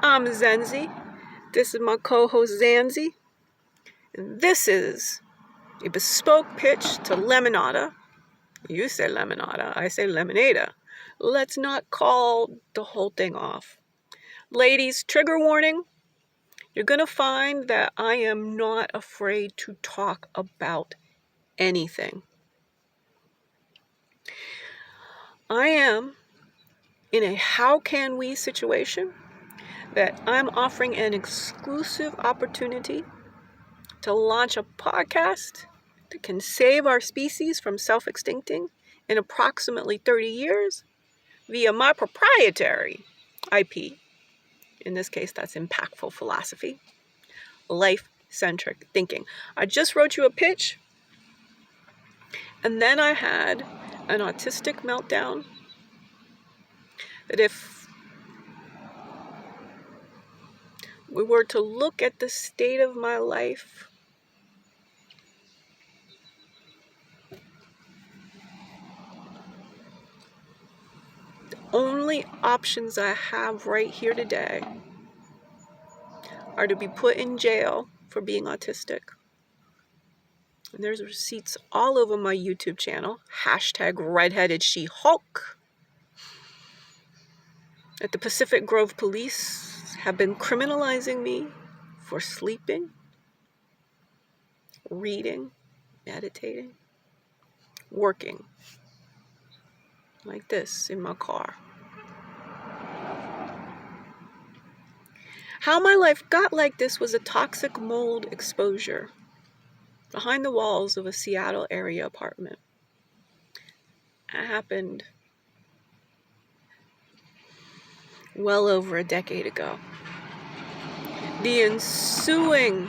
I'm Zenzi. This is my co-host Zanzi. And this is a bespoke pitch to Lemonada. You say Lemonada, I say Lemonada. Let's not call the whole thing off. Ladies, trigger warning. You're going to find that I am not afraid to talk about anything. I am in a how can we situation that I'm offering an exclusive opportunity to launch a podcast that can save our species from self-extincting in approximately 30 years via my proprietary IP. In this case, that's impactful philosophy, life-centric thinking. I just wrote you a pitch, and then I had an autistic meltdown that if we were to look at the state of my life, the only options I have right here today are to be put in jail for being autistic. And there's receipts all over my YouTube channel, #redheaded_she-hulk. That the Pacific Grove police have been criminalizing me for sleeping, reading, meditating, working, like this in my car. How my life got like this was a toxic mold exposure behind the walls of a Seattle area apartment. It happened well over a decade ago. The ensuing,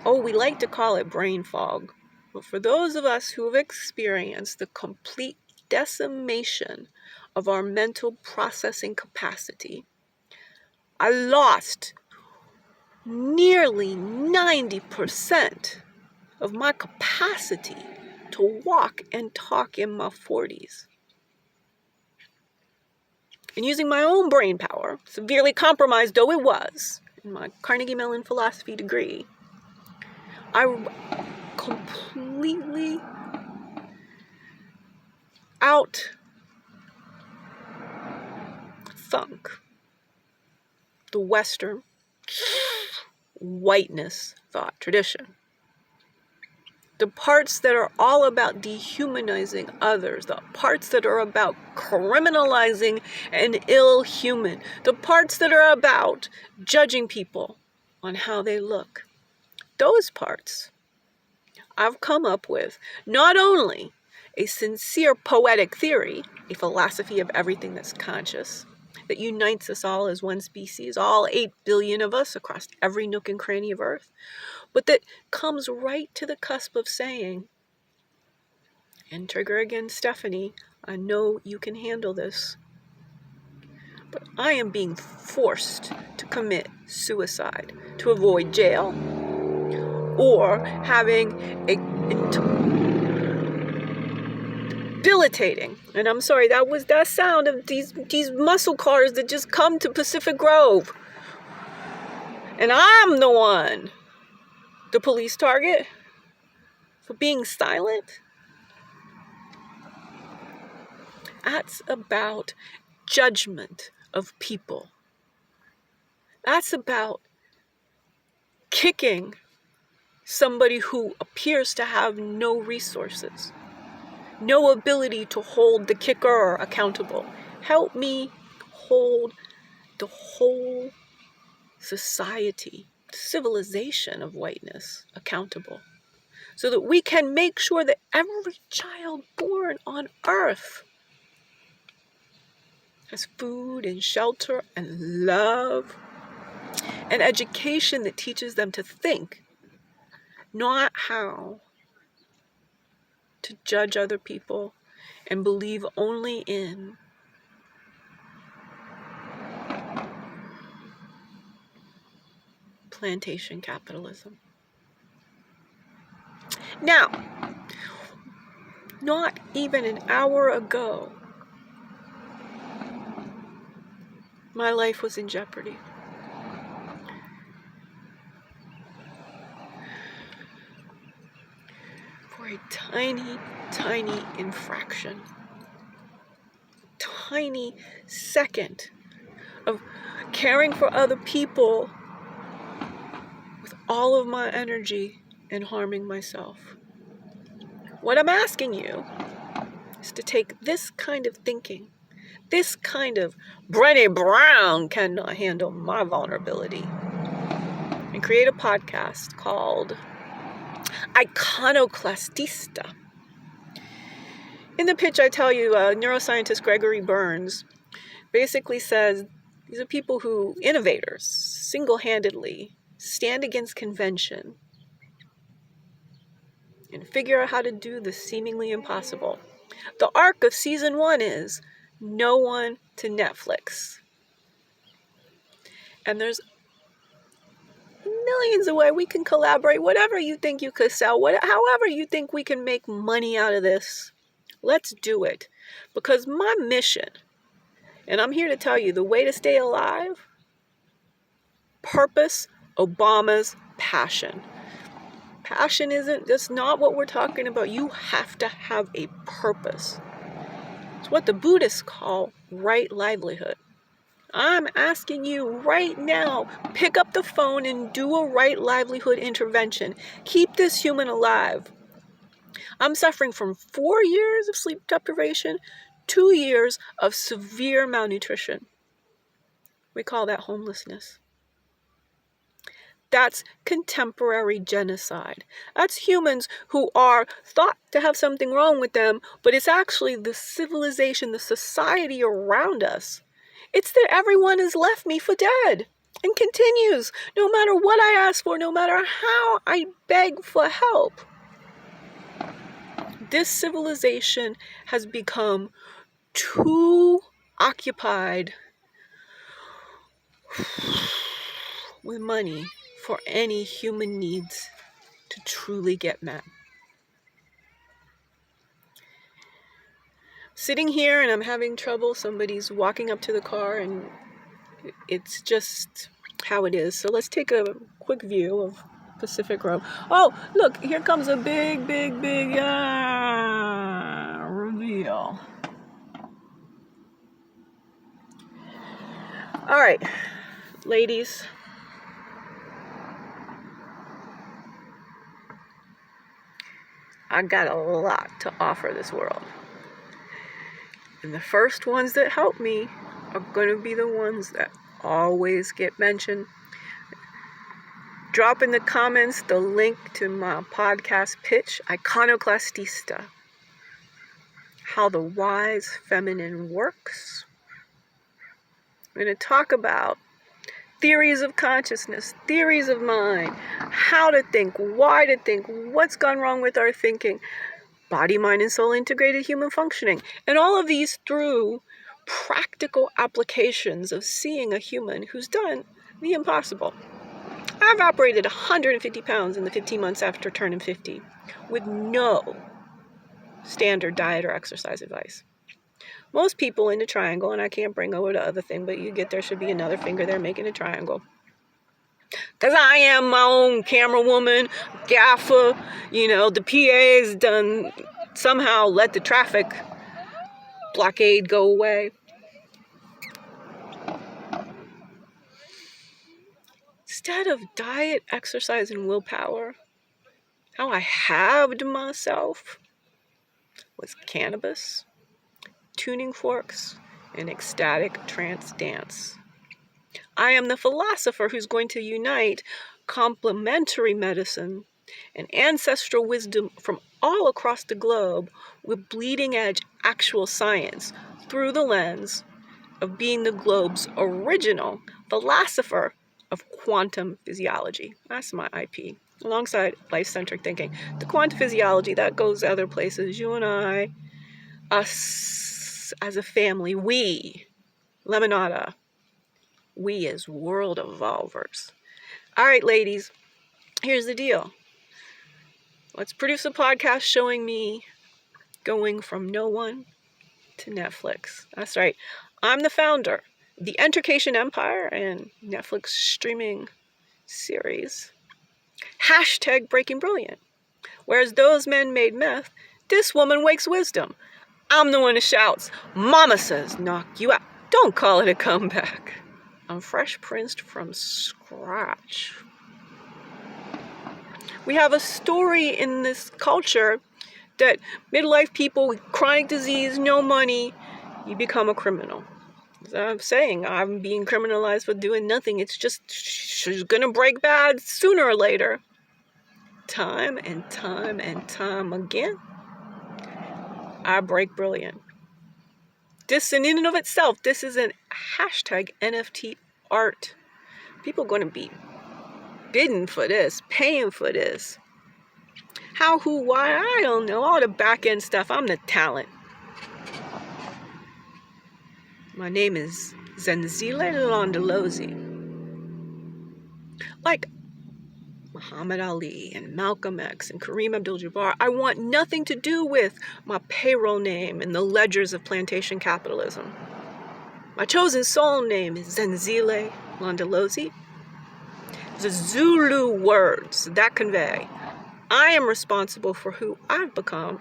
we like to call it brain fog, but for those of us who have experienced the complete decimation of our mental processing capacity, I lost nearly 90% of my capacity to walk and talk in my 40s. And using my own brain power, severely compromised though it was, in my Carnegie Mellon philosophy degree, I completely out-thunk the Western whiteness thought tradition. The parts that are all about dehumanizing others, the parts that are about criminalizing an ill human, the parts that are about judging people on how they look. Those parts I've come up with not only a sincere poetic theory, a philosophy of everything that's conscious, that unites us all as one species, all 8 billion of us across every nook and cranny of Earth, but that comes right to the cusp of saying, and trigger again, Stephanie, I know you can handle this, but I am being forced to commit suicide to avoid jail or having a debilitating, and I'm sorry, that was that sound of these muscle cars that just come to Pacific Grove. And I'm the one, the police target, for being silent. That's about judgment of people. That's about kicking somebody who appears to have no resources, no ability to hold the kicker accountable. Help me hold the whole society, civilization of whiteness accountable, so that we can make sure that every child born on Earth has food and shelter and love and education that teaches them to think, not how to judge other people and believe only in plantation capitalism. Now, not even an hour ago, my life was in jeopardy. For a tiny, tiny infraction. Tiny second of caring for other people with all of my energy and harming myself. What I'm asking you is to take this kind of thinking, this kind of Brené Brown cannot handle my vulnerability, and create a podcast called Iconoclastista. In the pitch, I tell you, neuroscientist Gregory Burns basically says these are people who, innovators, single-handedly stand against convention and figure out how to do the seemingly impossible. The arc of season 1 is no one to Netflix. And there's millions of ways we can collaborate. Whatever you think you could sell, however you think we can make money out of this, let's do it. Because my mission, and I'm here to tell you, the way to stay alive, purpose, Obama's passion. Passion that's not what we're talking about. You have to have a purpose. It's what the Buddhists call right livelihood. I'm asking you right now, pick up the phone and do a right livelihood intervention. Keep this human alive. I'm suffering from 4 years of sleep deprivation, 2 years of severe malnutrition. We call that homelessness. That's contemporary genocide. That's humans who are thought to have something wrong with them, but it's actually the civilization, the society around us. It's that everyone has left me for dead and continues, no matter what I ask for, no matter how I beg for help. This civilization has become too occupied with money for any human needs to truly get met. Sitting here and I'm having trouble, somebody's walking up to the car and it's just how it is. So let's take a quick view of Pacific Road. Oh, look, here comes a big reveal. All right, ladies. I got a lot to offer this world. And the first ones that help me are going to be the ones that always get mentioned. Drop in the comments the link to my podcast pitch, Iconoclastista. How the wise feminine works. We're going to talk about theories of consciousness, theories of mind, how to think, why to think, what's gone wrong with our thinking, body, mind, and soul integrated human functioning. And all of these through practical applications of seeing a human who's done the impossible. I've operated 150 pounds in the 15 months after turning 50 with no standard diet or exercise advice. Most people in the triangle, and I can't bring over the other thing, but you get there should be another finger there making a triangle. Because I am my own camera woman, gaffer, the PA's done somehow let the traffic blockade go away. Instead of diet, exercise, and willpower, how I halved myself was cannabis, tuning forks, and ecstatic trance dance. I am the philosopher who's going to unite complementary medicine and ancestral wisdom from all across the globe with bleeding edge actual science through the lens of being the globe's original philosopher of quantum physiology. That's my IP. Alongside life-centric thinking. The quantum physiology, that goes other places. You and I, us as a family, we, Lemonada, we as world evolvers. All right, ladies, here's the deal. Let's produce a podcast showing me going from no one to Netflix. That's right. I'm the founder. the Entercation Empire and Netflix streaming series. Hashtag Breaking Brilliant. Whereas those men made meth, this woman wakes wisdom. I'm the one who shouts, Mama says, knock you out. Don't call it a comeback. I'm fresh princed from scratch. We have a story in this culture that midlife people with chronic disease, no money, you become a criminal. As I'm saying, I'm being criminalized for doing nothing. It's just, she's gonna break bad sooner or later. Time and time and time again, I break brilliant. This in and of itself, this is an hashtag NFT art. People are going to be bidding for this, paying for this. How, who, why, I don't know. All the back end stuff. I'm the talent. My name is Zenzile Landalozi. Like Muhammad Ali and Malcolm X and Kareem Abdul-Jabbar, I want nothing to do with my payroll name in the ledgers of plantation capitalism. My chosen soul name is Zenzile Landalozi. The Zulu words that convey I am responsible for who I've become,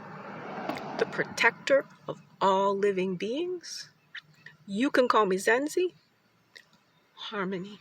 the protector of all living beings. You can call me Zenzi. Harmony.